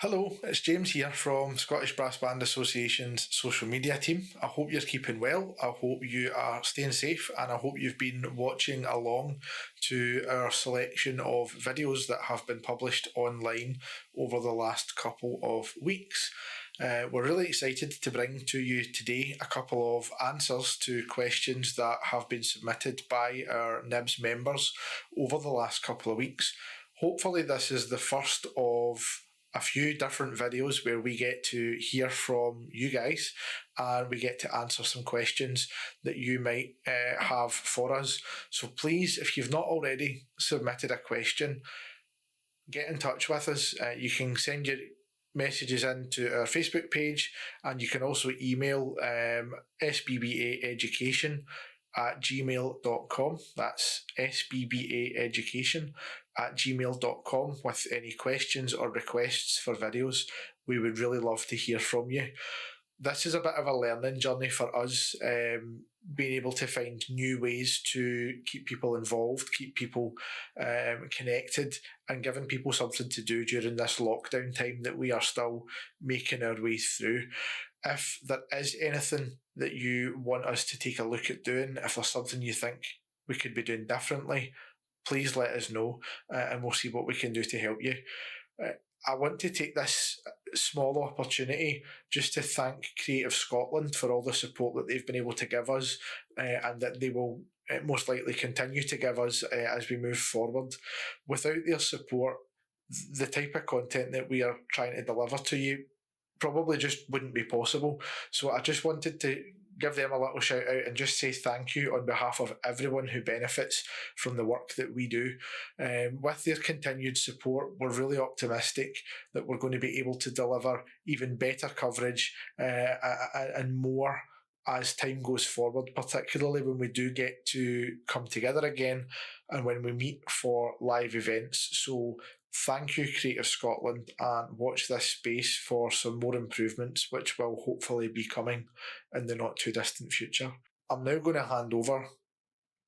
Hello, it's James here from Scottish Brass Band Association's social media team. I hope you're keeping well, I hope you are staying safe, and I hope you've been watching along to our selection of videos that have been published online over the last couple of weeks. We're really excited to bring to you today a couple of answers to questions that have been submitted by our NYBBS members over the last couple of weeks. Hopefully this is the first of a few different videos where we get to hear from you guys and we get to answer some questions that you might have for us. So please, if you've not already submitted a question, get in touch with us. You can send your messages into our Facebook page, and you can also email sbbaeducation@gmail.com. That's sbbaeducation@gmail.com with any questions or requests for videos. We would really love to hear from you. This is a bit of a learning journey for us, being able to find new ways to keep people involved, keep people connected, and giving people something to do during this lockdown time that we are still making our way through. If there is anything that you want us to take a look at doing, if there's something you think we could be doing differently, please let us know, and we'll see what we can do to help you. I want to take this small opportunity just to thank Creative Scotland for all the support that they've been able to give us, and that they will most likely continue to give us as we move forward. Without their support, the type of content that we are trying to deliver to you probably just wouldn't be possible. So I just wanted to give them a little shout out and just say thank you on behalf of everyone who benefits from the work that we do. With their continued support, we're really optimistic that we're going to be able to deliver even better coverage and more as time goes forward, particularly when we do get to come together again and when we meet for live events. So thank you, Creative Scotland, and watch this space for some more improvements, which will hopefully be coming in the not too distant future. I'm now going to hand over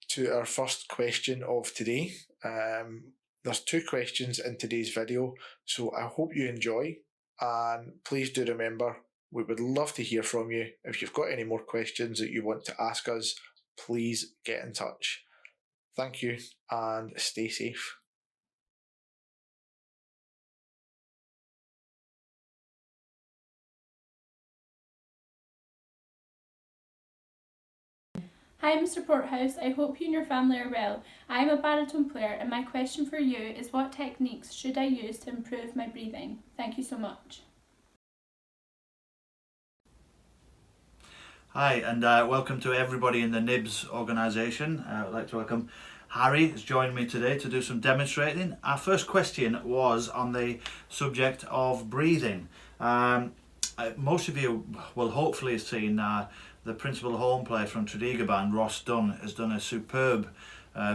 to our first question of today. There's two questions in today's video, so I hope you enjoy, and please do remember, we would love to hear from you. If you've got any more questions that you want to ask us, please get in touch. Thank you, and stay safe. Hi Mr. Porthouse, I hope you and your family are well. I am a baritone player and my question for you is, what techniques should I use to improve my breathing? Thank you so much. Hi, and welcome to everybody in the NYBBS organisation. I'd like to welcome Harry, who's joined me today to do some demonstrating. Our first question was on the subject of breathing. Most of you will hopefully have seen the principal horn player from Tredegar Band, Ross Dunn, has done a superb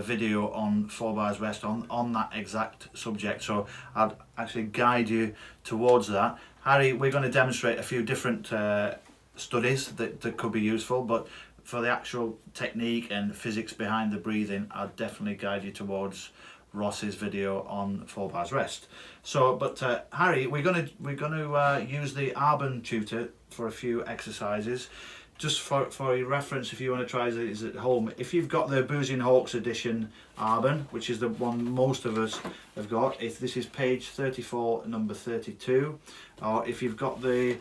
video on 4 bars rest on that exact subject, so I'd actually guide you towards that. Harry, we're going to demonstrate a few different studies that could be useful, but for the actual technique and physics behind the breathing, I'd definitely guide you towards Ross's video on 4 bars rest. So, but Harry, we're going to use the Arbon tutor for a few exercises. Just for your reference, if you want to try these at home, if you've got the Boozy and Hawkes edition Arbon, which is the one most of us have got, if this is page 34, number 32, or if you've got the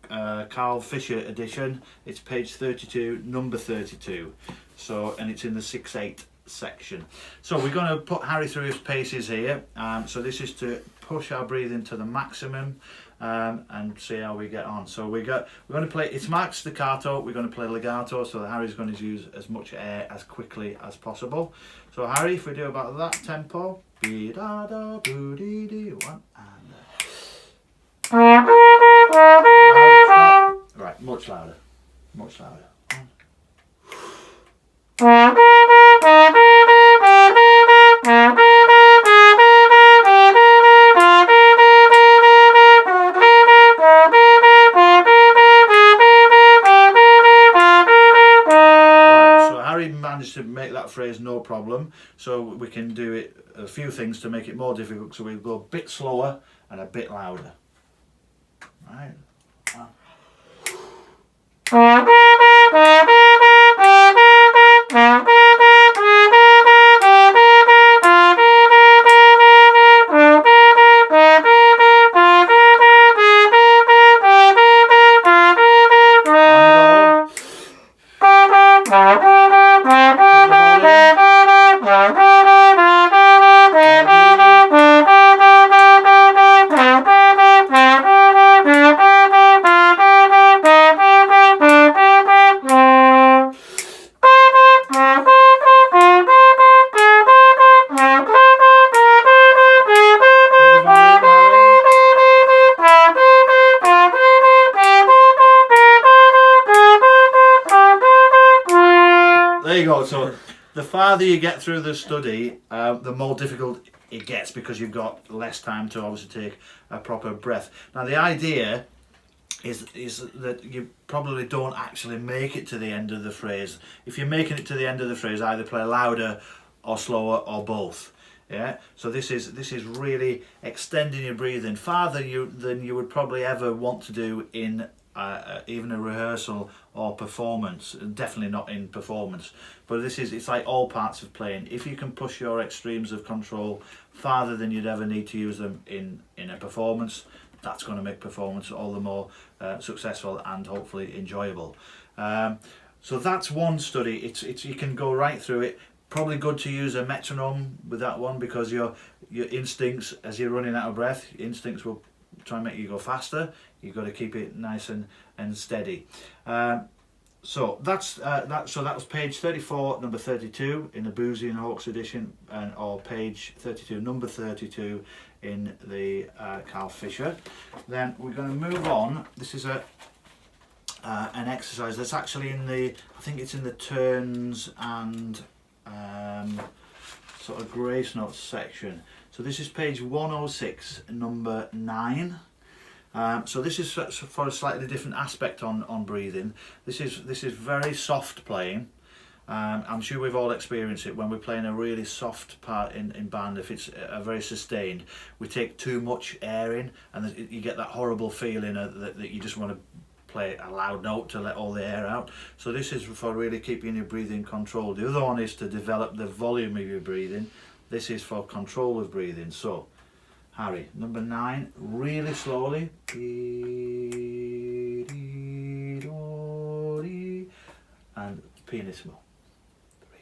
Carl Fisher edition, it's page 32, number 32. So, and it's in the 6/8 section. So we're going to put Harry through his paces here. So this is to push our breathing to the maximum and see how we get on. So we're going to play, it's marked staccato, we're going to play legato, so that Harry's going to use as much air as quickly as possible. So Harry, if we do about that tempo, be da da boo dee dee, one and right, much louder, much louder. To make that phrase no problem, so we can do it a few things to make it more difficult, so we'll go a bit slower and a bit louder. Right. There you go. So the farther you get through the study, the more difficult it gets because you've got less time to obviously take a proper breath. Now the idea is that you probably don't actually make it to the end of the phrase. If you're making it to the end of the phrase, either play louder or slower or both. Yeah. So this is really extending your breathing farther than you would probably ever want to do in even a rehearsal or performance. Definitely not in performance. But it's like all parts of playing. If you can push your extremes of control farther than you'd ever need to use them in a performance, that's going to make performance all the more successful and hopefully enjoyable. So that's one study. It's you can go right through it. Probably good to use a metronome with that one because your instincts, as you're running out of breath, your instincts will try and make you go faster. You've got to keep it nice and steady. So that was page 34, number 32 in the Boozy and Hawkes edition, or page 32, number 32 in the Carl Fisher. Then we're going to move on. This is an exercise that's actually I think it's in the turns and sort of grace notes section. So this is page 106, number 9. So this is for a slightly different aspect on breathing. This is very soft playing. I'm sure we've all experienced it when we're playing a really soft part in band. If it's a very sustained, we take too much air in, and you get that horrible feeling that you just want to play a loud note to let all the air out. So this is for really keeping your breathing controlled. The other one is to develop the volume of your breathing. This is for control of breathing. So Harry, number 9, really slowly. And pianissimo. 3.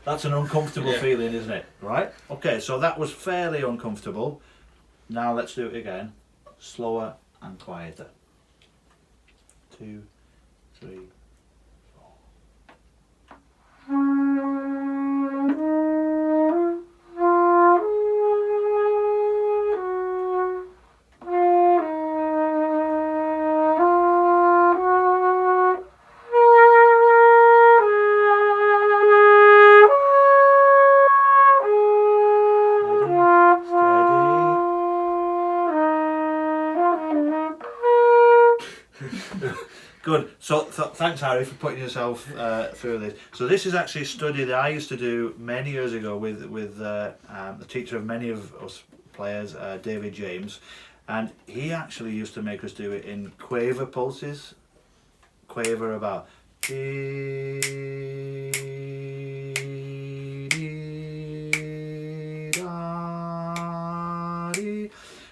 That's an uncomfortable feeling, isn't it? Right? Okay, so that was fairly uncomfortable. Now let's do it again. Slower and quieter. 2, 3, 4. Good. So thanks, Harry, for putting yourself through this. So this is actually a study that I used to do many years ago with the teacher of many of us players, David James, and he actually used to make us do it in quaver pulses. Quaver about.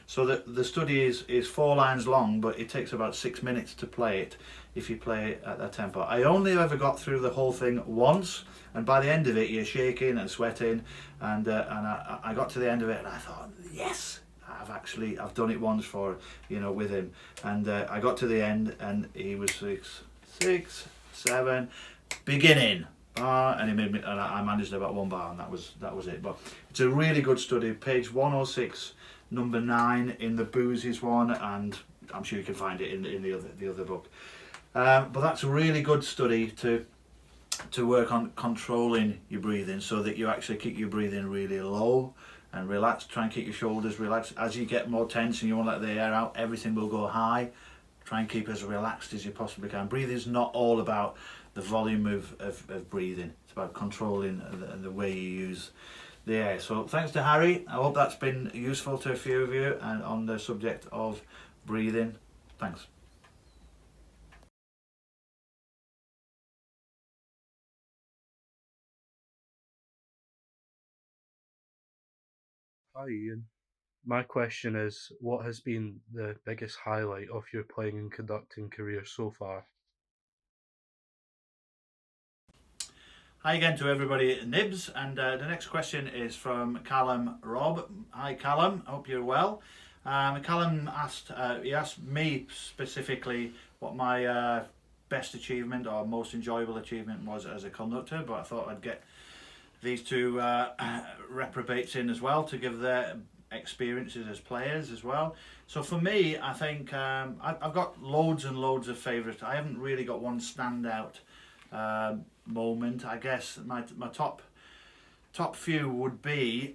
So the study is 4 lines long, but it takes about 6 minutes to play it if you play it at that tempo. I only ever got through the whole thing once, and by the end of it you're shaking and sweating, and I got to the end of it and I thought, yes, I've done it once with him, and I got to the end and he was 6, 7, beginning. And he made me, and I managed about 1 bar, and that was it. But it's a really good study. Page 106, number 9 in the Boozies one, and I'm sure you can find it in the other book. But that's a really good study to work on controlling your breathing, so that you actually keep your breathing really low and relaxed. Try and keep your shoulders relaxed. As you get more tense and you want to let the air out, everything will go high. Try and keep as relaxed as you possibly can. Breathing is not all about the volume of breathing. It's about controlling the way you use the air. So thanks to Harry. I hope that's been useful to a few of you and on the subject of breathing. Thanks. Hi Ian. My question is, what has been the biggest highlight of your playing and conducting career so far? Hi again to everybody at NYBBS, and the next question is from Callum Robb. Hi Callum, hope you're well. Callum asked me specifically what my best achievement or most enjoyable achievement was as a conductor, but I thought I'd get these two reprobates in as well to give their experiences as players as well. So for me, I think I've got loads and loads of favourites. I haven't really got one standout moment. I guess my top few would be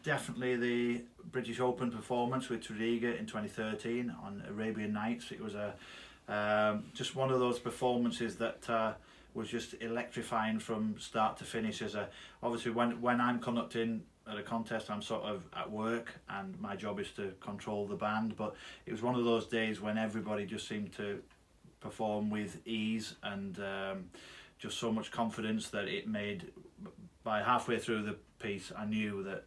definitely the British Open performance with Tredegar in 2013 on Arabian Nights. It was just one of those performances that was just electrifying from start to finish. Obviously when I'm conducting at a contest, I'm sort of at work and my job is to control the band, but it was one of those days when everybody just seemed to perform with ease and just so much confidence that it made, by halfway through the piece, I knew that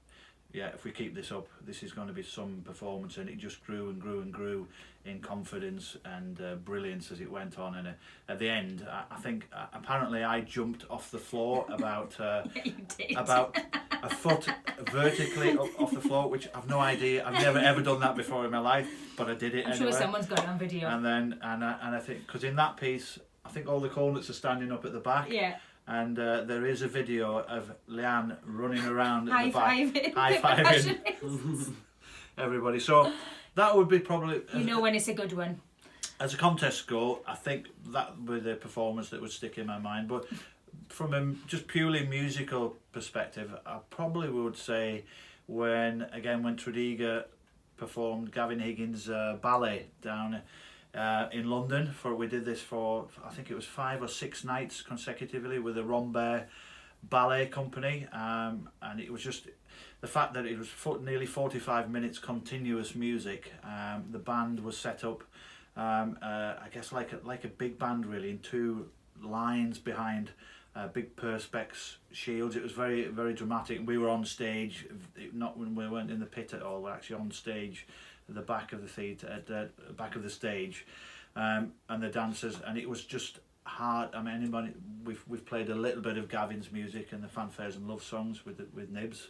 yeah, if we keep this up, this is going to be some performance, and it just grew and grew and grew in confidence and brilliance as it went on. And at the end, I think apparently I jumped off the floor about about a foot vertically off the floor, which I've no idea. I've never ever done that before in my life, but I did it anyway. I'm sure someone's got it on video. And I think because in that piece, I think all the cornets are standing up at the back. Yeah. And there is a video of Leanne running around at the High-fiving. High-fiving everybody. So that would be probably... You know when it's a good one. As a contest go, I think that would be the performance that would stick in my mind. But from a just purely musical perspective, I probably would say when Tredegar performed Gavin Higgins' ballet down in London. We did this for, I think it was 5 or 6 nights consecutively with the Rambert Ballet Company, and it was just the fact that it was nearly 45 minutes continuous music. The band was set up, I guess like a big band really, in 2 lines behind big perspex shields. It was very, very dramatic. We were on stage, not when we weren't in the pit at all. We're actually on stage at the back of the theatre, at the back of the stage, and the dancers, and it was just hard. I mean, we've played a little bit of Gavin's music and the fanfares and love songs with NYBBS,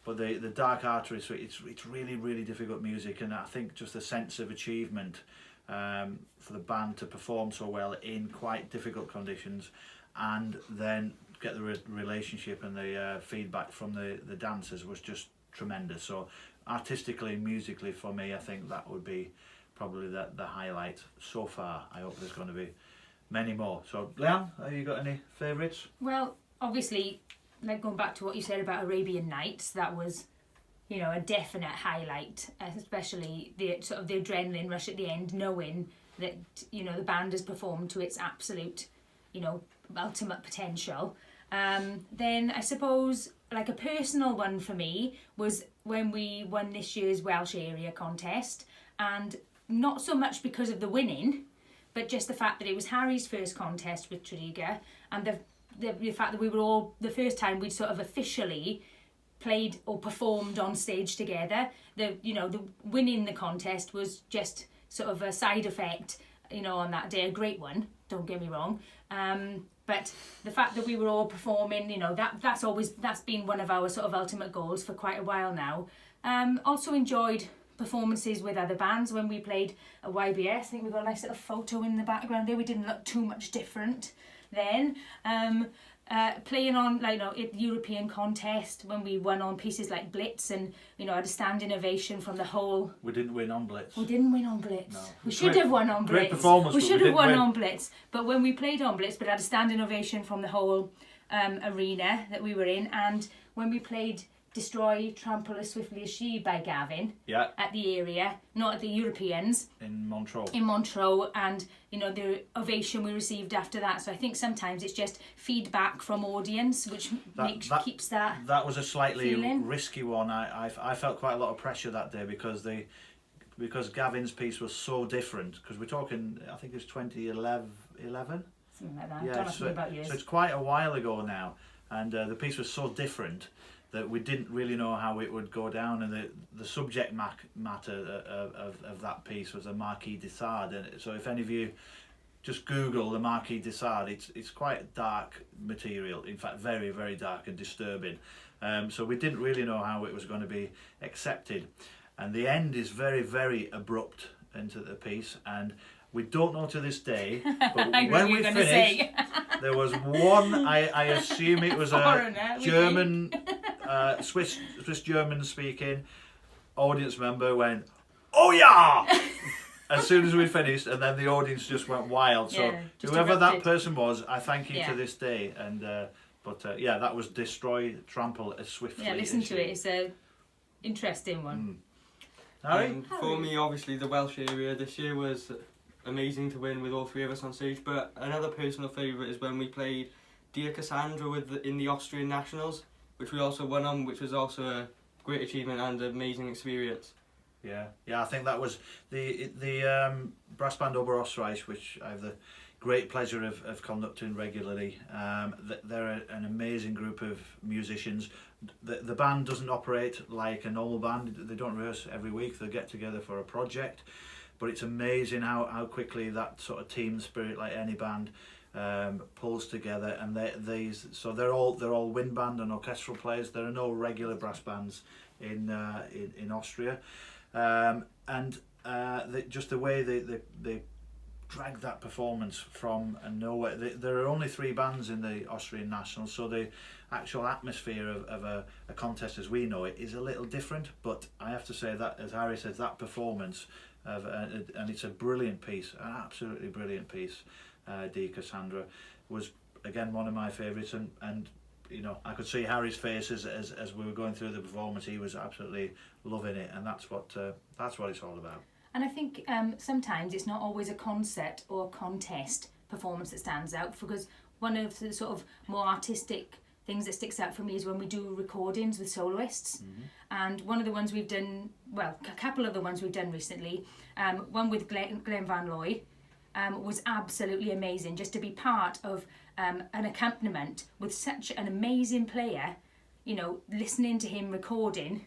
but the Dark Artery, so it's really, really difficult music, and I think just the sense of achievement for the band to perform so well in quite difficult conditions, and then get the relationship and the feedback from the dancers was just tremendous. So artistically, musically, for me, I think that would be probably the highlight so far. I hope there's going to be many more. So Leanne, have you got any favourites? Well, obviously, like going back to what you said about Arabian Nights, that was, you know, a definite highlight, especially the sort of the adrenaline rush at the end, knowing that, you know, the band has performed to its absolute, you know, ultimate potential. Then I suppose like a personal one for me was when we won this year's Welsh area contest, and not so much because of the winning, but just the fact that it was Harry's first contest with Tredegar, and the fact that we were all the first time we'd sort of officially played or performed on stage together. The winning the contest was just sort of a side effect, you know, on that day. A great one, don't get me wrong, but the fact that we were all performing, you know, that's been one of our sort of ultimate goals for quite a while now. Also enjoyed performances with other bands when we played at NYBBS. I think we've got a nice little photo in the background there. We didn't look too much different then. playing on European contest when we won on pieces like Blitz, and had a standing ovation from the whole. We didn't win on Blitz. We didn't win on Blitz. No. We should have won on Blitz. Great performance. We should have didn't won win. on Blitz. But when we played on Blitz, we had a standing ovation from the whole arena that we were in, and when we played Destroy, Trample as Swiftly as She by Gavin at the area, not at the Europeans. In Montreux. In Montreux, and the ovation we received after that. So I think sometimes it's just feedback from audience, which keeps that. That was a slightly feeling. risky one. I felt quite a lot of pressure that day because Gavin's piece was so different. Because we're talking, I think it was 2011. Something like that. Yeah, Don't ask me about years. so it's quite a while ago now, and the piece was so different that we didn't really know how it would go down, and the subject matter of that piece was a Marquis de Sade, and so if any of you just Google the Marquis de Sade, it's quite dark material, in fact very, very dark and disturbing, so we didn't really know how it was going to be accepted, and the end is very, very abrupt into the piece, and we don't know to this day, but when we finished, there was one, I assume it was a German, Swiss German speaking audience member went, "Oh yeah!" as soon as we finished, and then the audience just went wild. So whoever that person was, I thank you to this day. And but that was Destroy, Trample as Swiftly. Yeah, listen to it. It's a interesting one. Harry? For me, obviously, the Welsh area this year was amazing to win with all three of us on stage, but another personal favourite is when we played Dear Cassandra in the Austrian Nationals, which we also won on, which was also a great achievement and an amazing experience. Yeah, I think that was the brass band Oberösterreich, which I have the great pleasure of conducting regularly. They're an amazing group of musicians. The band doesn't operate like a normal band. They don't rehearse every week. They get together for a project. But it's amazing how quickly that sort of team spirit, like any band, pulls together. And they're all wind band and orchestral players. There are no regular brass bands in Austria, just the way they drag that performance from nowhere. There are only 3 bands in the Austrian National, so the actual atmosphere of a contest as we know it is a little different. But I have to say that, as Harry says, that performance and it's a brilliant piece, an absolutely brilliant piece. Dear Cassandra was again one of my favourites, and I could see Harry's face as we were going through the performance. He was absolutely loving it, and that's what it's all about. And I think sometimes it's not always a concert or a contest performance that stands out, because one of the sort of more artistic things that sticks out for me is when we do recordings with soloists. And one of the ones we've done, well, a couple of the ones we've done recently, one with Glenn Van Looy, was absolutely amazing. Just to be part of an accompaniment with such an amazing player, listening to him recording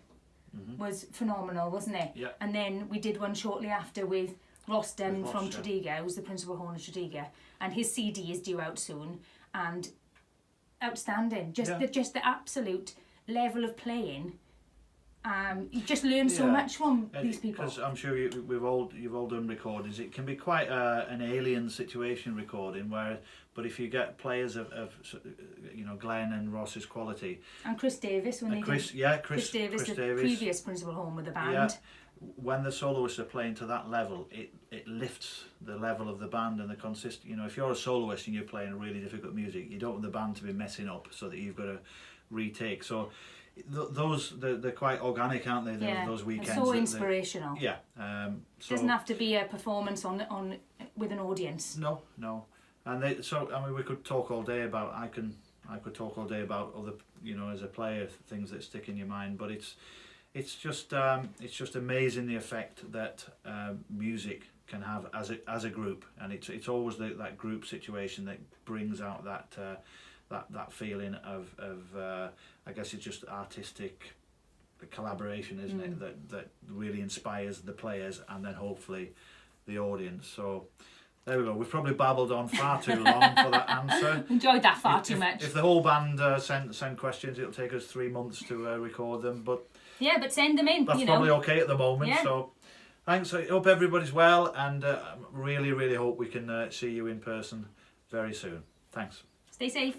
was phenomenal, wasn't it? Yeah. And then we did one shortly after with Ross Dunn from Tredegar, who's the principal horn of Tredegar, and his CD is due out soon, and outstanding. Just the absolute level of playing. You just learn so much from these people. Because I'm sure you've all done recordings. It can be quite an alien situation recording, but if you get players of Glenn and Ross's quality, and Chris Davis Chris Davis, the previous principal horn with the band. Yeah, when the soloists are playing to that level, it lifts the level of the band and the consist. If you're a soloist and you're playing really difficult music, you don't want the band to be messing up so that you've got to retake. So they're quite organic, aren't they? Those weekends. So inspirational. Yeah. Doesn't have to be a performance on with an audience. No. And we could talk all day about. I could talk all day about other, as a player, things that stick in your mind. But it's just amazing the effect that music can have as a group, and it's always that group situation that brings out that feeling of I guess it's just artistic collaboration, isn't it? That really inspires the players and then hopefully the audience. So there we go. We've probably babbled on far too long for that answer. Enjoyed that far too much. If the whole band send questions, it'll take us 3 months to record them. But send them in. That's probably okay at the moment. Yeah. So thanks. I hope everybody's well, and really, really hope we can see you in person very soon. Thanks. Stay safe.